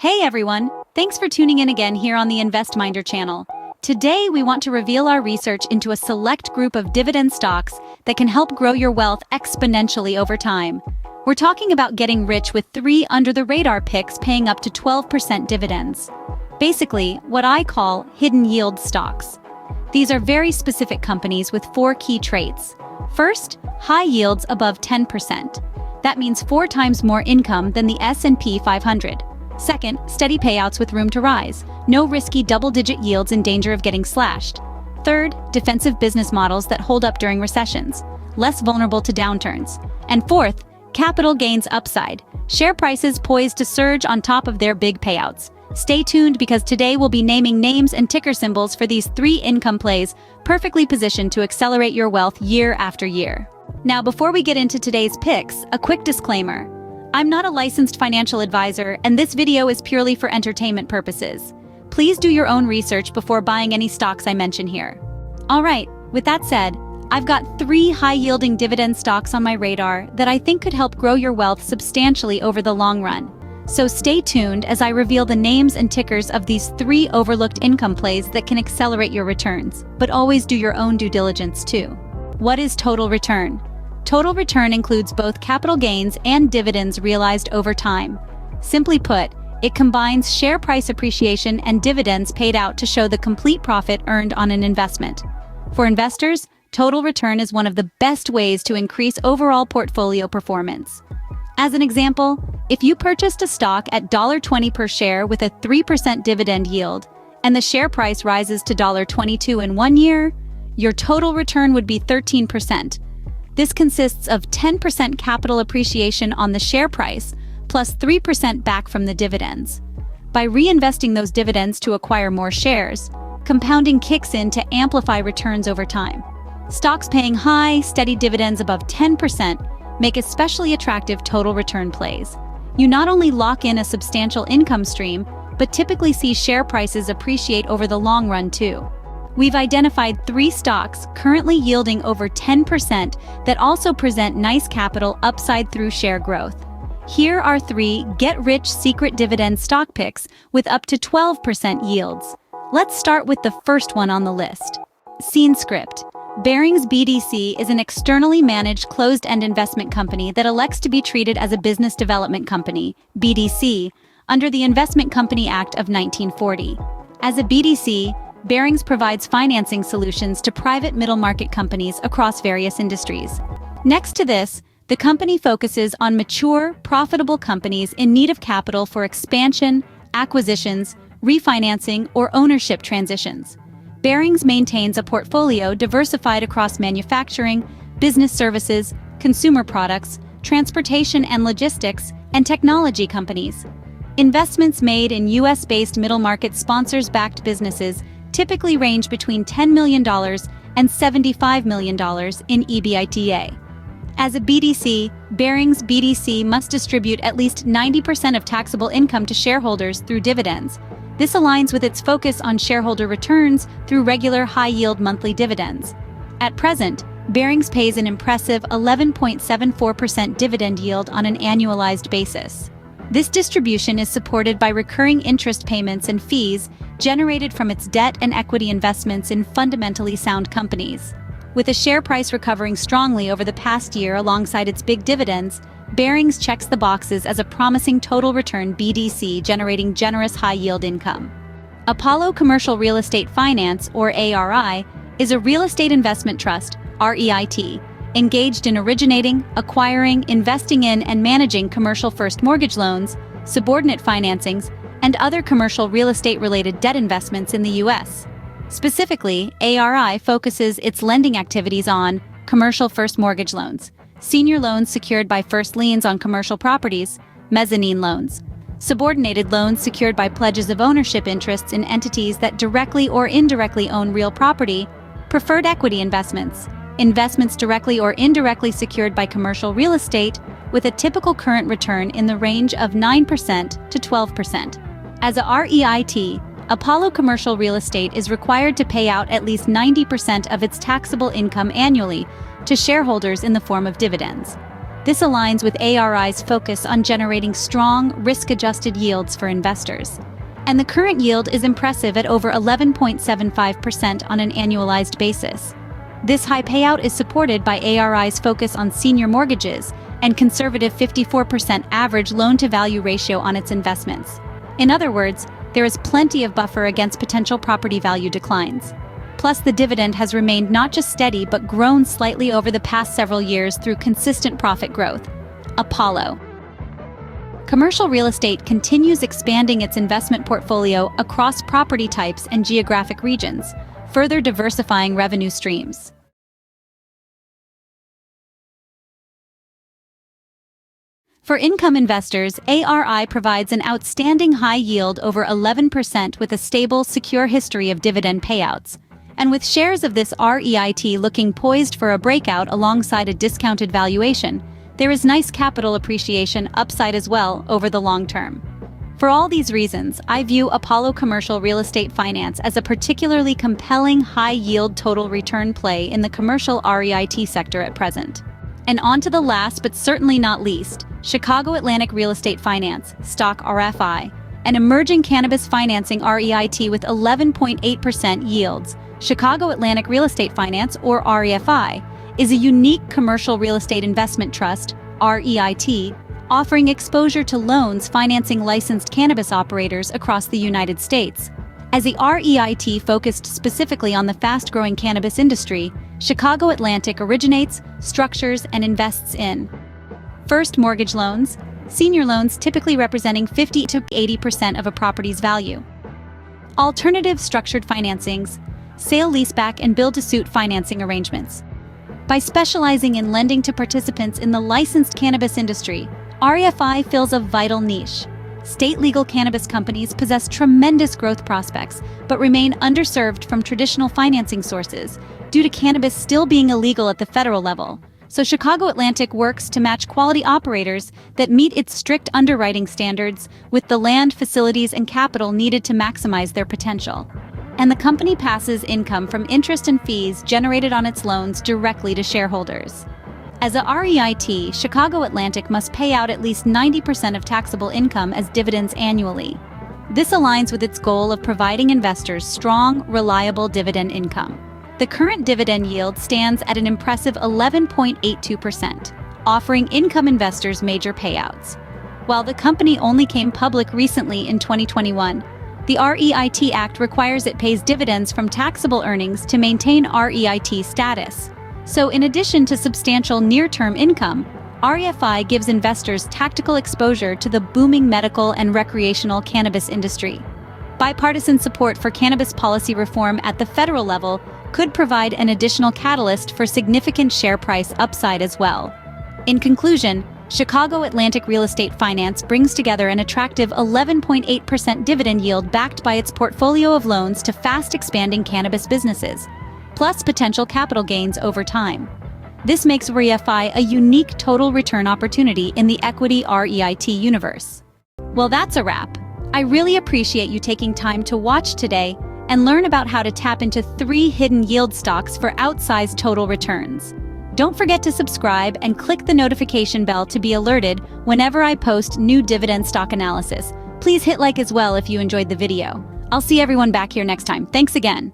Hey everyone, thanks for tuning in again here on the InvestMinder channel. Today we want to reveal our research into a select group of dividend stocks that can help grow your wealth exponentially over time. We're talking about getting rich with 3 under-the-radar picks paying up to 12% dividends. Basically, what I call hidden yield stocks. These are very specific companies with 4 key traits. First, high yields above 10%. That means 4 times more income than the S&P 500. Second, steady payouts with room to rise. No risky double-digit yields in danger of getting slashed. Third, defensive business models that hold up during recessions, less vulnerable to downturns. And fourth, capital gains upside. Share prices poised to surge on top of their big payouts. Stay tuned because today we'll be naming names and ticker symbols for these 3 income plays perfectly positioned to accelerate your wealth year after year. Now, before we get into today's picks, a quick disclaimer. I'm not a licensed financial advisor, and this video is purely for entertainment purposes. Please do your own research before buying any stocks I mention here. All right, with that said, I've got 3 high-yielding dividend stocks on my radar that I think could help grow your wealth substantially over the long run. So stay tuned as I reveal the names and tickers of these 3 overlooked income plays that can accelerate your returns, but always do your own due diligence too. What is total return? Total return includes both capital gains and dividends realized over time. Simply put, it combines share price appreciation and dividends paid out to show the complete profit earned on an investment. For investors, total return is one of the best ways to increase overall portfolio performance. As an example, if you purchased a stock at $20 per share with a 3% dividend yield, and the share price rises to $22 in 1 year, your total return would be 13%. This consists of 10% capital appreciation on the share price, plus 3% back from the dividends. By reinvesting those dividends to acquire more shares, compounding kicks in to amplify returns over time. Stocks paying high, steady dividends above 10% make especially attractive total return plays. You not only lock in a substantial income stream, but typically see share prices appreciate over the long run too. We've identified 3 stocks currently yielding over 10% that also present nice capital upside through share growth. Here are 3 get-rich secret dividend stock picks with up to 12% yields. Let's start with the first one on the list. SceneScript. Barings BDC is an externally managed closed-end investment company that elects to be treated as a business development company, BDC, under the Investment Company Act of 1940. As a BDC, Barings provides financing solutions to private middle-market companies across various industries. Next to this, the company focuses on mature, profitable companies in need of capital for expansion, acquisitions, refinancing, or ownership transitions. Barings maintains a portfolio diversified across manufacturing, business services, consumer products, transportation and logistics, and technology companies. Investments made in U.S.-based middle-market sponsors-backed businesses typically range between $10 million and $75 million in EBITDA. As a BDC, Barings BDC must distribute at least 90% of taxable income to shareholders through dividends. This aligns with its focus on shareholder returns through regular high-yield monthly dividends. At present, Barings pays an impressive 11.74% dividend yield on an annualized basis. This distribution is supported by recurring interest payments and fees generated from its debt and equity investments in fundamentally sound companies. With a share price recovering strongly over the past year alongside its big dividends, Barings checks the boxes as a promising total return BDC generating generous high-yield income. Apollo Commercial Real Estate Finance, or ARI, is a real estate investment trust, REIT, engaged in originating, acquiring, investing in, and managing commercial first mortgage loans, subordinate financings, and other commercial real estate-related debt investments in the U.S. Specifically, ARI focuses its lending activities on commercial first mortgage loans, senior loans secured by first liens on commercial properties, mezzanine loans, subordinated loans secured by pledges of ownership interests in entities that directly or indirectly own real property, preferred equity investments, investments directly or indirectly secured by commercial real estate with a typical current return in the range of 9% to 12%. As a REIT, Apollo Commercial Real Estate is required to pay out at least 90% of its taxable income annually to shareholders in the form of dividends. This aligns with ARI's focus on generating strong, risk-adjusted yields for investors. And the current yield is impressive at over 11.75% on an annualized basis. This high payout is supported by ARI's focus on senior mortgages and conservative 54% average loan-to-value ratio on its investments. In other words, there is plenty of buffer against potential property value declines. Plus, the dividend has remained not just steady but grown slightly over the past several years through consistent profit growth. Apollo. Commercial real estate continues expanding its investment portfolio across property types and geographic regions, further diversifying revenue streams. For income investors, ARI provides an outstanding high yield over 11% with a stable, secure history of dividend payouts. And with shares of this REIT looking poised for a breakout alongside a discounted valuation, there is nice capital appreciation upside as well over the long term. For all these reasons, I view Apollo Commercial Real Estate Finance as a particularly compelling high-yield total return play in the commercial REIT sector at present. And on to the last but certainly not least, Chicago Atlantic Real Estate Finance, stock RFI, an emerging cannabis financing REIT with 11.8% yields. Chicago Atlantic Real Estate Finance, or REFI, is a unique commercial real estate investment trust, REIT, offering exposure to loans financing licensed cannabis operators across the United States. As the REIT focused specifically on the fast-growing cannabis industry, Chicago Atlantic originates, structures, and invests in first mortgage loans, senior loans typically representing 50 to 80% of a property's value, alternative structured financings, sale-leaseback and build-to-suit financing arrangements. By specializing in lending to participants in the licensed cannabis industry, REFI fills a vital niche. State legal cannabis companies possess tremendous growth prospects, but remain underserved from traditional financing sources due to cannabis still being illegal at the federal level. So Chicago Atlantic works to match quality operators that meet its strict underwriting standards with the land, facilities, and capital needed to maximize their potential. And the company passes income from interest and fees generated on its loans directly to shareholders. As a REIT, Chicago Atlantic must pay out at least 90% of taxable income as dividends annually. This aligns with its goal of providing investors strong, reliable dividend income. The current dividend yield stands at an impressive 11.82%, offering income investors major payouts. While the company only came public recently in 2021, the REIT Act requires it pays dividends from taxable earnings to maintain REIT status. So in addition to substantial near-term income, REFI gives investors tactical exposure to the booming medical and recreational cannabis industry. Bipartisan support for cannabis policy reform at the federal level could provide an additional catalyst for significant share price upside as well. In conclusion, Chicago Atlantic Real Estate Finance brings together an attractive 11.8% dividend yield backed by its portfolio of loans to fast-expanding cannabis businesses, plus potential capital gains over time. This makes REFI a unique total return opportunity in the equity REIT universe. Well, that's a wrap. I really appreciate you taking time to watch today and learn about how to tap into 3 hidden yield stocks for outsized total returns. Don't forget to subscribe and click the notification bell to be alerted whenever I post new dividend stock analysis. Please hit like as well if you enjoyed the video. I'll see everyone back here next time. Thanks again.